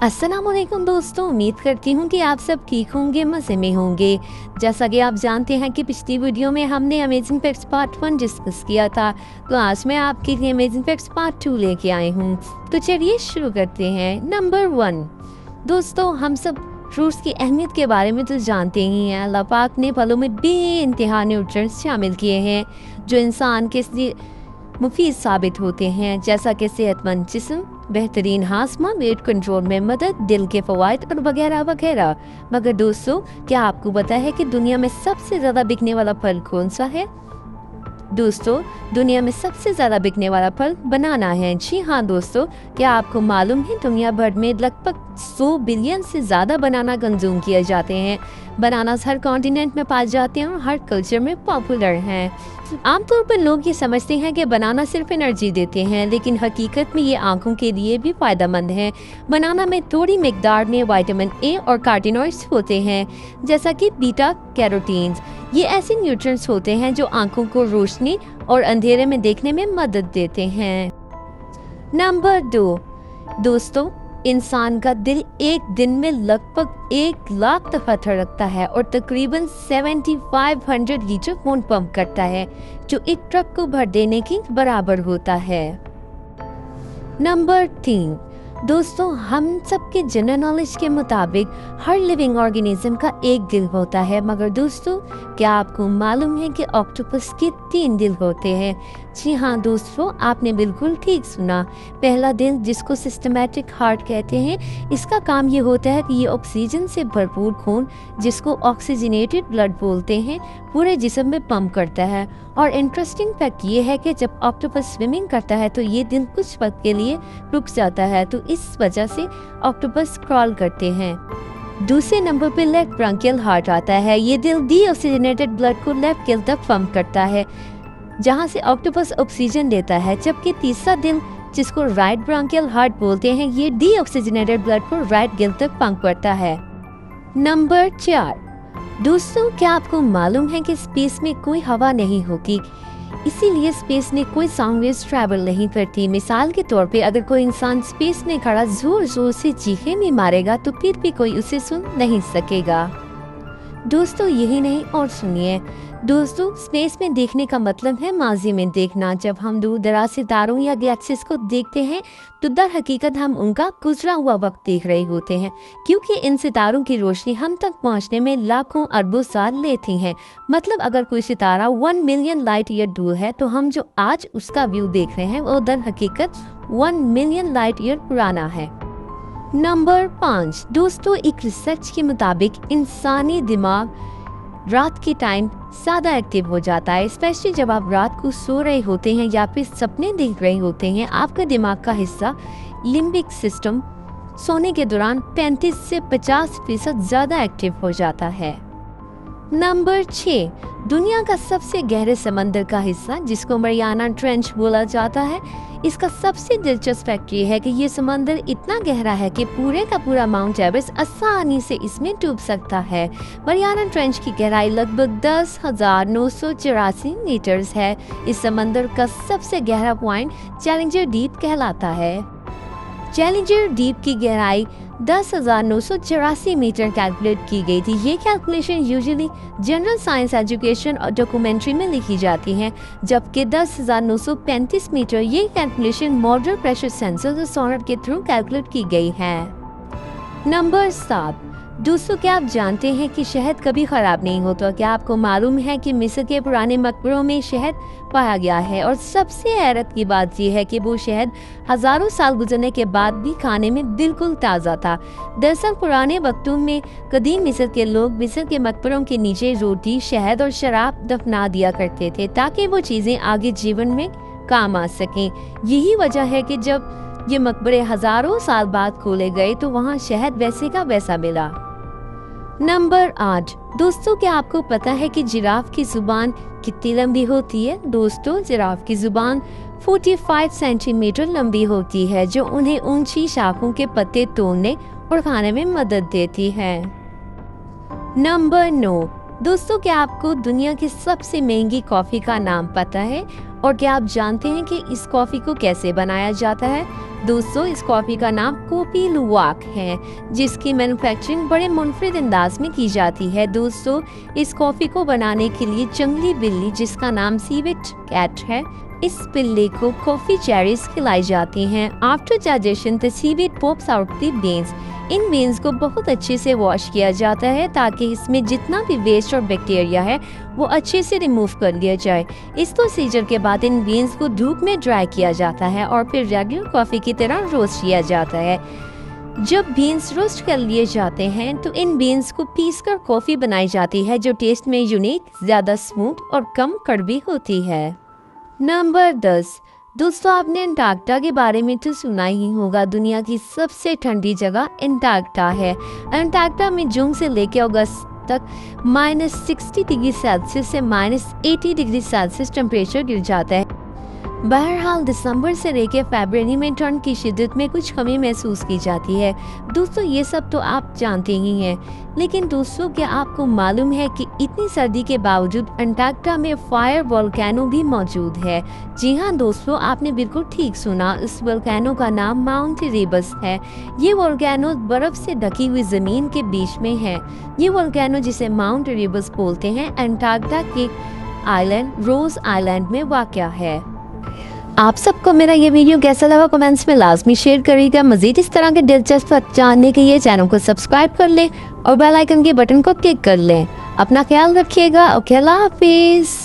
अस्सलामुअलैकुम दोस्तों, उम्मीद करती हूँ कि आप सब ठीक होंगे, मज़े में होंगे। जैसा कि आप जानते हैं कि पिछली वीडियो में हमने अमेजिंग फैक्ट्स पार्ट 1 डिस्कस किया था, तो आज मैं आपके लिए अमेजिंग फैक्ट्स पार्ट 2 लेके आई हूँ। तो चलिए शुरू करते हैं। नंबर 1 दोस्तों, हम सब फ्रूट्स की अहमियत के बारे में तो जानते ही हैं। अल्लाह पाक ने फलों में बेइंतहा न्यूट्रिएंट्स शामिल किए हैं जो इंसान के लिए मुफीद साबित होते हैं, जैसा कि सेहतमंद जिस्म, बेहतरीन हाजमा, वेट कंट्रोल में मदद, दिल के फवायद और वगैरह वगैरह। मगर दोस्तों, क्या आपको पता है कि दुनिया में सबसे ज़्यादा बिकने वाला फल कौन सा है? दोस्तों, दुनिया में सबसे ज़्यादा बिकने वाला फल बनाना है। जी हाँ दोस्तों, क्या आपको मालूम है दुनिया भर में लगभग 100 बिलियन से ज़्यादा बनाना कंज्यूम किए जाते हैं। बनानास हर कॉन्टिनेंट में पाए जाते हैं और हर कल्चर में पॉपुलर हैं। आमतौर पर लोग ये समझते हैं कि बनाना सिर्फ एनर्जी देते हैं, लेकिन हकीकत में ये आंखों के लिए भी फ़ायदेमंद है। बनाना में थोड़ी मिकदार में विटामिन ए और कार्टिनॉइड्स होते हैं, जैसा कि बीटा कैरोटीन्स। ये ऐसे न्यूट्रिएंट्स होते हैं जो आंखों को रोशनी और अंधेरे में देखने में मदद देते हैं। नंबर 2 दोस्तों, इंसान का दिल एक दिन में लगभग 1,00,000 दफा धड़कता है और तकरीबन 7,500 लीटर खून पंप करता है, जो एक ट्रक को भर देने के बराबर होता है। नंबर 3 दोस्तों, हम सबके जनरल नॉलेज के मुताबिक हर लिविंग ऑर्गेनिज्म का एक दिल होता है, मगर दोस्तों, क्या आपको मालूम है कि ऑक्टोपस के 3 दिल होते हैं? जी हाँ दोस्तों, आपने बिल्कुल ठीक सुना। पहला दिल, जिसको सिस्टमैटिक हार्ट कहते हैं, इसका काम ये होता है कि ये ऑक्सीजन से भरपूर खून, जिसको ऑक्सीजनेटेड ब्लड बोलते हैं, पूरे जिस्म में पंप करता है। और इंटरेस्टिंग फैक्ट ये है कि जब ऑक्टोपस स्विमिंग करता है तो ये दिल कुछ वक्त के लिए रुक जाता है, तो इस वजह से ऑक्टोपस क्रॉल करते हैं। दूसरे नंबर पे लेफ्ट ब्रांकियल हार्ट आता है। ये दिल डीऑक्सीजनेटेड ब्लड को लेफ्ट गिल तक पंप करता है, जहां से ऑक्टोपस ऑक्सीजन लेता है। जबकि तीसरा दिल, जिसको राइट ब्रांकियल हार्ट बोलते हैं, ये डीऑक्सीजनेटेड ब्लड को राइट गिल तक पंप करता है। नंबर 4 दोस्तों, क्या आपको मालूम है कि स्पेस में कोई हवा नहीं होगी, इसीलिए स्पेस में कोई साउंड वेव्स ट्रैवल नहीं करती। मिसाल के तौर पे अगर कोई इंसान स्पेस में खड़ा जोर जोर से चीखे में मारेगा तो फिर भी कोई उसे सुन नहीं सकेगा। दोस्तों, यही नहीं और सुनिए दोस्तों, स्पेस में देखने का मतलब है माजी में देखना। जब हम दूर दराज सितारों या गैलेक्सीज को देखते हैं तो दर हकीकत हम उनका गुजरा हुआ वक्त देख रहे होते हैं, क्योंकि इन सितारों की रोशनी हम तक पहुंचने में लाखों अरबों साल लेती है। मतलब अगर कोई सितारा 1 मिलियन लाइट ईयर दूर है, तो हम जो आज उसका व्यू देख रहे हैं वो दर हकीकत 1 मिलियन लाइट ईयर पुराना है। नंबर 5 दोस्तों, एक रिसर्च के मुताबिक इंसानी दिमाग रात के टाइम ज़्यादा एक्टिव हो जाता है, स्पेशली जब आप रात को सो रहे होते हैं या फिर सपने देख रहे होते हैं। आपका दिमाग का हिस्सा लिम्बिक सिस्टम सोने के दौरान 35 से 50% ज़्यादा एक्टिव हो जाता है। नंबर 6 दुनिया का सबसे गहरे समंदर का हिस्सा, जिसको मरियाना ट्रेंच बोला जाता है, इसका सबसे दिलचस्प फैक्ट ये है कि ये समंदर इतना गहरा है कि पूरे का पूरा माउंट एवरेस्ट आसानी से इसमें डूब सकता है। मरियाना ट्रेंच की गहराई लगभग 10,984 मीटर्स है। इस समंदर का सबसे गहरा पॉइंट चैलेंजर डीप कहलाता है। चैलेंजर डीप की गहराई 10,984 मीटर कैलकुलेट की गई थी। ये calculation usually general science education और डॉक्यूमेंट्री में लिखी जाती हैं, जबकि 10,935 मीटर ये कैलकुलेशन मॉडल प्रेशर सेंसर और सोनार के थ्रू कैलकुलेट की गई है। नंबर 7 दोस्तों, क्या आप जानते हैं कि शहद कभी ख़राब नहीं होता? क्या आपको मालूम है कि मिस्र के पुराने मकबरों में शहद पाया गया है, और सबसे हैरत की बात यह है कि वो शहद हज़ारों साल गुजरने के बाद भी खाने में बिल्कुल ताज़ा था। दरअसल पुराने वक्तों में कदीम मिस्र के लोग मिस्र के मकबरों के नीचे रोटी, शहद और शराब दफना दिया करते थे, ताकि वो चीज़ें आगे जीवन में काम आ सकें। यही वजह है कि जब ये मकबरे हज़ारों साल बाद खोले गए तो वहाँ शहद वैसे का वैसा मिला। नंबर 8 दोस्तों, क्या आपको पता है कि जिराफ की जुबान कितनी लंबी होती है? दोस्तों, जिराफ की जुबान 45 सेंटीमीटर लंबी होती है, जो उन्हें ऊंची शाखों के पत्ते तोड़ने और खाने में मदद देती है। नंबर 9 दोस्तों, क्या आपको दुनिया की सबसे महंगी कॉफ़ी का नाम पता है? और क्या आप जानते हैं कि इस कॉफ़ी को कैसे बनाया जाता है? दोस्तों इस कॉफ़ी का नाम कोपी लुवाक है, जिसकी मैन्युफैक्चरिंग बड़े मुनफरिद अंदाज में की जाती है। दोस्तों इस कॉफ़ी को बनाने के लिए जंगली बिल्ली, जिसका नाम सीवेट कैट है, इस बिल्ली को कॉफ़ी चेरीज खिलाई जाती हैं। After digestion the civet pops out the beans. In beans को बहुत अच्छे से वॉश किया जाता है ताकि इसमें जितना भी वेस्ट और बैक्टीरिया है वो अच्छे से रिमूव कर लिया जाए। इस प्रोसीजर के बाद इन बीन्स को धूप में ड्राई किया जाता है और फिर रेगुलर कॉफ़ी की तरह रोस्ट किया जाता है। जब बीन्स रोस्ट कर लिए जाते हैं तो इन बीन्स को पीसकर कॉफ़ी बनाई जाती है, जो टेस्ट में यूनिक, ज़्यादा स्मूथ और कम कड़वी होती है। नंबर 10। दोस्तों आपने अंटार्कटिका के बारे में तो सुना ही होगा। दुनिया की सबसे ठंडी जगह अंटार्कटिका है। अंटार्कटिका में जून से लेकर अगस्त तक -60 डिग्री सेल्सियस से -80 डिग्री सेल्सियस टेम्परेचर गिर जाता है। बहरहाल दिसंबर से लेकर फरवरी में ठंड की शिद्दत में कुछ कमी महसूस की जाती है। दोस्तों ये सब तो आप जानते ही हैं, लेकिन दोस्तों क्या आपको मालूम है कि इतनी सर्दी के बावजूद अंटार्कटिका में फायर वोल्केनो भी मौजूद है। जी हाँ दोस्तों, आपने बिल्कुल ठीक सुना, इस वोल्केनो का नाम माउंट इरेबस है। ये वोल्केनो बर्फ से ढकी हुई जमीन के बीच में है। ये वोल्केनो जिसे माउंट इरेबस बोलते हैं अंटार्कटिका के आइलैंड रोज आइलैंड में वाक़या है। आप सबको मेरा ये वीडियो कैसा लगा कमेंट्स में लाजमी शेयर करिएगा। मज़ीद इस तरह के दिलचस्प बात जानने के लिए चैनल को सब्सक्राइब कर लें और बेल आइकन के बटन को क्लिक कर लें। अपना ख्याल रखिएगा। ओके, अल्लाह हाफिज़।